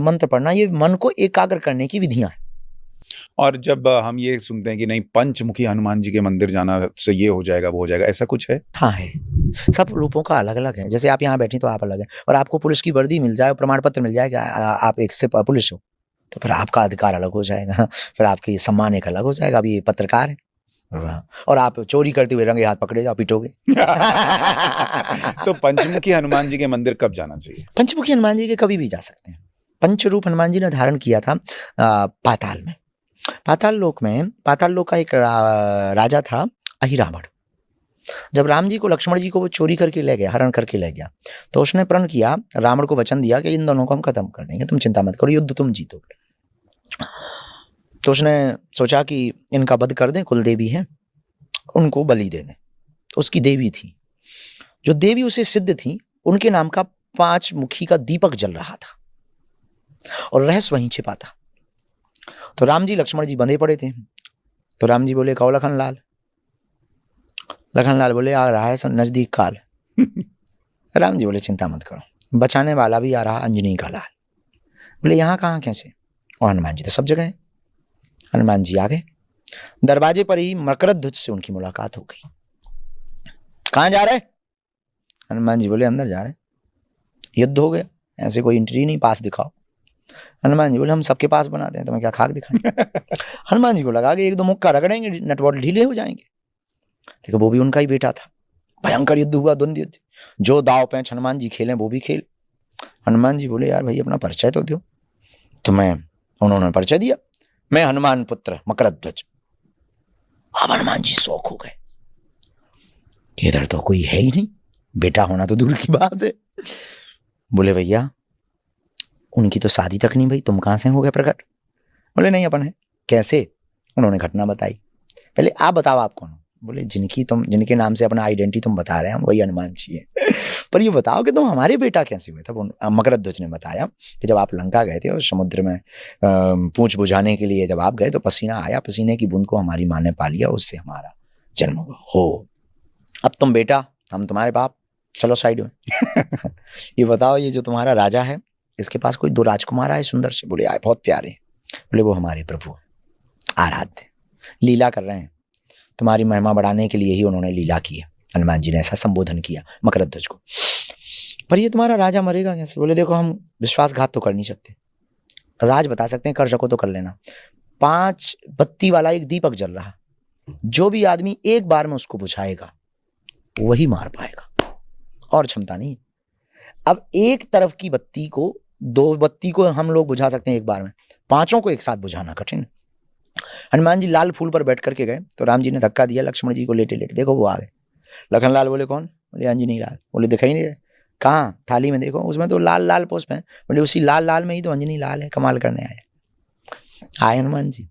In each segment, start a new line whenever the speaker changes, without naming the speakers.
मंत्र पढ़ना, ये मन को एकाग्र करने की विधियां हैं।
और जब हम ये सुनते हैं कि नहीं पंचमुखी हनुमान जी के मंदिर जाना से ये हो जाएगा वो हो जाएगा, ऐसा कुछ है?
हाँ है, सब रूपों का अलग अलग है। जैसे आप यहाँ बैठे तो आप अलग है, और आपको पुलिस की वर्दी मिल जाए, प्रमाण पत्र मिल जाए कि आप एक से पुलिस हो, तो फिर आपका अधिकार अलग हो जाएगा, फिर आपकी सम्मान एक अलग हो जाएगा। अब ये पत्रकार है और आप चोरी करते हुए रंगे हाथ पकड़े जाओ, पीटोगे।
तो पंचमुखी हनुमान जी के मंदिर कब जाना चाहिए?
पंचमुखी हनुमान जी के कभी भी जा सकते हैं। पंचरूप हनुमान जी ने धारण किया था पाताल में। पाताल लोक का एक राजा था अहिरावण। जब राम जी को, लक्ष्मण जी को वो चोरी करके ले गया, हरण करके ले गया, तो उसने प्रण किया, रावण को वचन दिया कि इन दोनों को हम खत्म कर देंगे, तुम चिंता मत करो, युद्ध तुम जीतोगे। तो उसने सोचा कि इनका वध कर दें, कुल देवी हैं, उनको बलि दे दें। उसकी देवी थी, जो देवी उसे सिद्ध थी, उनके नाम का 5 मुखी का दीपक जल रहा था और रहस्य वहीं छिपा था। तो राम जी लक्ष्मण जी बंधे पड़े थे। तो राम जी बोले, कहो लखनलाल। लखनलाल बोले, आ रहा है नजदीक काल। राम जी बोले, चिंता मत करो, बचाने वाला भी आ रहा, अंजनी का लाल। बोले, यहाँ कहाँ कैसे? और हनुमान जी तो सब जगह है। हनुमान जी आ गए, दरवाजे पर ही मकरध्वज से उनकी मुलाकात हो गई। कहाँ जा रहे? हनुमान जी बोले, अंदर जा रहे। युद्ध हो गया, ऐसे कोई एंट्री नहीं, पास दिखाओ। हनुमान जी बोले, हम सबके पास बनाते हैं, तुम्हें क्या खाक दिखाएं? हनुमान जी को लगा कि एक दो मुक्का रगड़ेंगे, नटवट ढीले हो जाएंगे, लेकिन वो भी उनका ही बेटा था। भयंकर युद्ध हुआ, द्वंद्व युद्ध, जो दाव पैंच हनुमान जी खेले वो भी खेल। हनुमान जी बोले, यार भाई अपना परिचय तो दो। तो उन्होंने परिचय दिया, मैं हनुमान पुत्र मकरध्वज। अब हनुमान जी शौक हो गए, इधर तो कोई है ही नहीं, बेटा होना तो दूर की बात है। बोले, भैया उनकी तो शादी तक नहीं भाई, तुम कहां से हो गए प्रकट? बोले, नहीं अपन है। कैसे? उन्होंने घटना बताई। पहले आप बताओ, आप कौन हो? बोले, जिनके नाम से अपना आइडेंटिटी तुम बता रहे हैं, वही हनुमान जी है। पर ये बताओ कि तुम हमारे बेटा कैसे हुए? तब मकरध्वज ने बताया कि जब आप लंका गए थे और समुद्र में पूंछ बुझाने के लिए जब आप गए, तो पसीना आया, पसीने की बूंद को हमारी माँ ने पा लिया, उससे हमारा जन्म हुआ हो। अब तुम बेटा, हम तुम्हारे बाप, चलो साइड में। ये बताओ, ये जो तुम्हारा राजा है, इसके पास कोई 2 राजकुमार आए सुंदर से? बोले, आए, बहुत प्यारे। बोले, वो हमारे प्रभु आराध्य, लीला कर रहे हैं, तुम्हारी महिमा बढ़ाने के लिए ही उन्होंने लीला की है। हनुमान जी ने ऐसा संबोधन किया मकरध्वज को। पर ये तुम्हारा राजा मरेगा कैसे? बोले, देखो हम विश्वासघात तो कर नहीं सकते, राज बता सकते हैं, कर सको तो कर लेना। 5 बत्ती वाला एक दीपक जल रहा, जो भी आदमी एक बार में उसको बुझाएगा वही मार पाएगा, और क्षमता नहीं। अब एक तरफ की बत्ती को, 2 बत्ती को हम लोग बुझा सकते हैं एक बार में, 5 को एक साथ बुझाना कठिन। हनुमान जी लाल फूल पर बैठ करके गए, तो राम जी ने धक्का दिया लक्ष्मण जी को, लेटे लेटे, देखो वो आ गए। लखनलाल बोले, कौन? बोले, अंजनी लाल। बोले, दिखाई नहीं रहे? कहाँ? थाली में देखो, उसमें तो लाल लाल पुष्प है। बोले, उसी लाल लाल में ही तो अंजनी लाल है, कमाल करने आए हनुमान जी।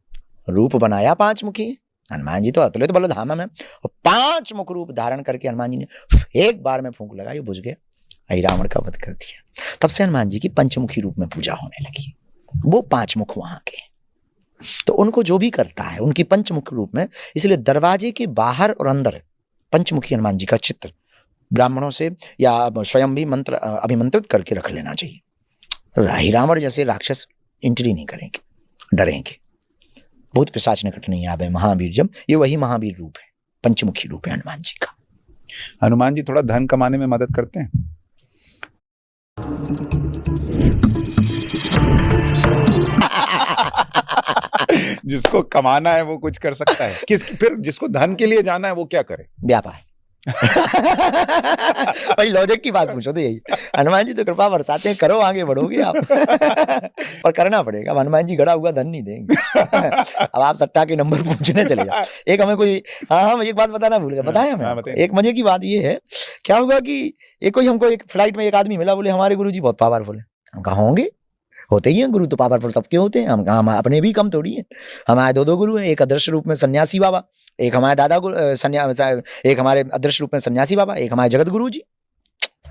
रूप बनाया 5 मुखी। हनुमान जी तो अतुलित बल धाम है, और 5 मुख रूप धारण करके हनुमान जी ने एक बार में फूंक लगाई, बुझ गया, अहिरावण का वध कर दिया। तब से हनुमान जी की पंचमुखी रूप में पूजा होने लगी। वो 5 मुख वहां के, तो उनको जो भी करता है उनकी पंचमुखी रूप में, इसलिए दरवाजे के बाहर और अंदर पंचमुखी हनुमान जी का चित्र ब्राह्मणों से या स्वयं भी मंत्र अभिमंत्रित करके रख लेना चाहिए। अहिरावण जैसे राक्षस एंट्री नहीं करेंगे, डरेंगे। बहुत पिशाच निकट नहीं आवे महावीर, जब ये वही महावीर रूप है, पंचमुखी रूप है हनुमान जी का।
हनुमान जी थोड़ा धन कमाने में मदद करते हैं? जिसको कमाना है वो कुछ कर सकता है, फिर जिसको धन के लिए जाना है वो क्या करे?
व्यापार। भाई लॉजिक की बात पूछो तो यही, हनुमान जी तो कृपा बरसाते हैं, करो आगे बढ़ोगे आप। पर करना पड़ेगा, हनुमान जी गड़ा हुआ धन नहीं देंगे। अब आप सट्टा के नंबर पूछने चले जाओ। एक हमें कोई, हाँ एक बात बताना भूल गया, बताया हमें। एक मजे की बात ये है, क्या हुआ कि हमको एक फ्लाइट में एक आदमी मिला, बोले हमारे गुरु जी बहुत पावरफुल है। हम कहा होंगे, होते ही हैं गुरु तो पावरफुल सबके होते हैं, हम अपने भी कम थोड़ी हैं। हमारे 2 गुरु हैं, एक अदृश्य रूप में सन्यासी बाबा, एक हमारे दादा एक हमारे अदृश्य रूप में सन्यासी बाबा, एक हमारे जगत गुरु जी।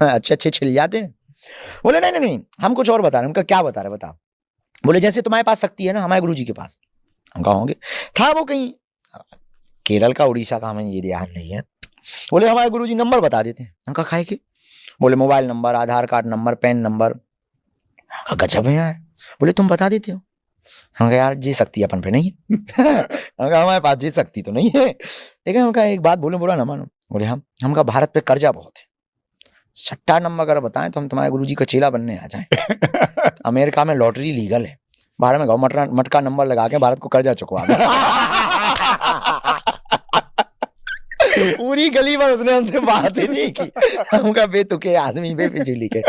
अच्छे छिल जाते हैं। बोले, नहीं हम कुछ और बता रहे हैं। उनका क्या बता रहे, बताओ। बोले, जैसे तुम्हारे पास शक्ति है ना, हमारे गुरु जी के पास। हम कहा होंगे, था वो कहीं केरल का, उड़ीसा का, हमें ये ध्यान नहीं है। बोले, हमारे गुरु जी नंबर बता देते हैं। हम कहा, खाए के? बोले, मोबाइल नंबर, आधार कार्ड नंबर, पैन नंबर। गजब है यार, बोले तुम बता देते हो। हम कहा यार जी सकती अपन पे नहीं है। हम कहा हमारे पास जी सकती तो नहीं है, लेकिन हम कहा एक बात बोलो बुरा ना मानो। बोले हम कहा भारत पे कर्जा बहुत है, 6 नंबर अगर बताएं तो हम तुम्हारे गुरुजी का चेला बनने आ जाएं। अमेरिका में लॉटरी लीगल है, भारत में गाँव मटका नंबर लगा के भारत को कर्जा चुकवा दे। पूरी गली पर उसने हमसे बात ही नहीं की। हमका बेतुके आदमी बेफिजूली के।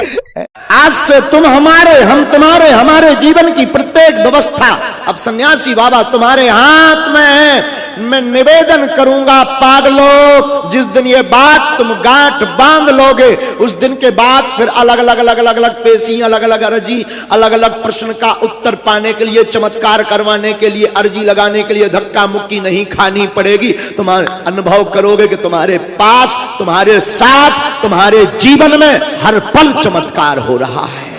आज से तुम हमारे, हम तुम्हारे, हमारे जीवन की प्रत्येक व्यवस्था अब सन्यासी बाबा तुम्हारे हाथ में है। मैं निवेदन करूंगा पागलो, जिस दिन ये बात तुम गांठ बांध लोगे उस दिन के बाद फिर अलग अलग पेशी, अलग अलग अर्जी, अलग अलग प्रश्न का उत्तर पाने के लिए, चमत्कार करवाने के लिए, अर्जी लगाने के लिए धक्का मुक्की नहीं खानी पड़ेगी। तुम्हारे अनुभव करोगे कि तुम्हारे पास, तुम्हारे साथ, तुम्हारे जीवन में हर पल चमत्कार हो रहा है।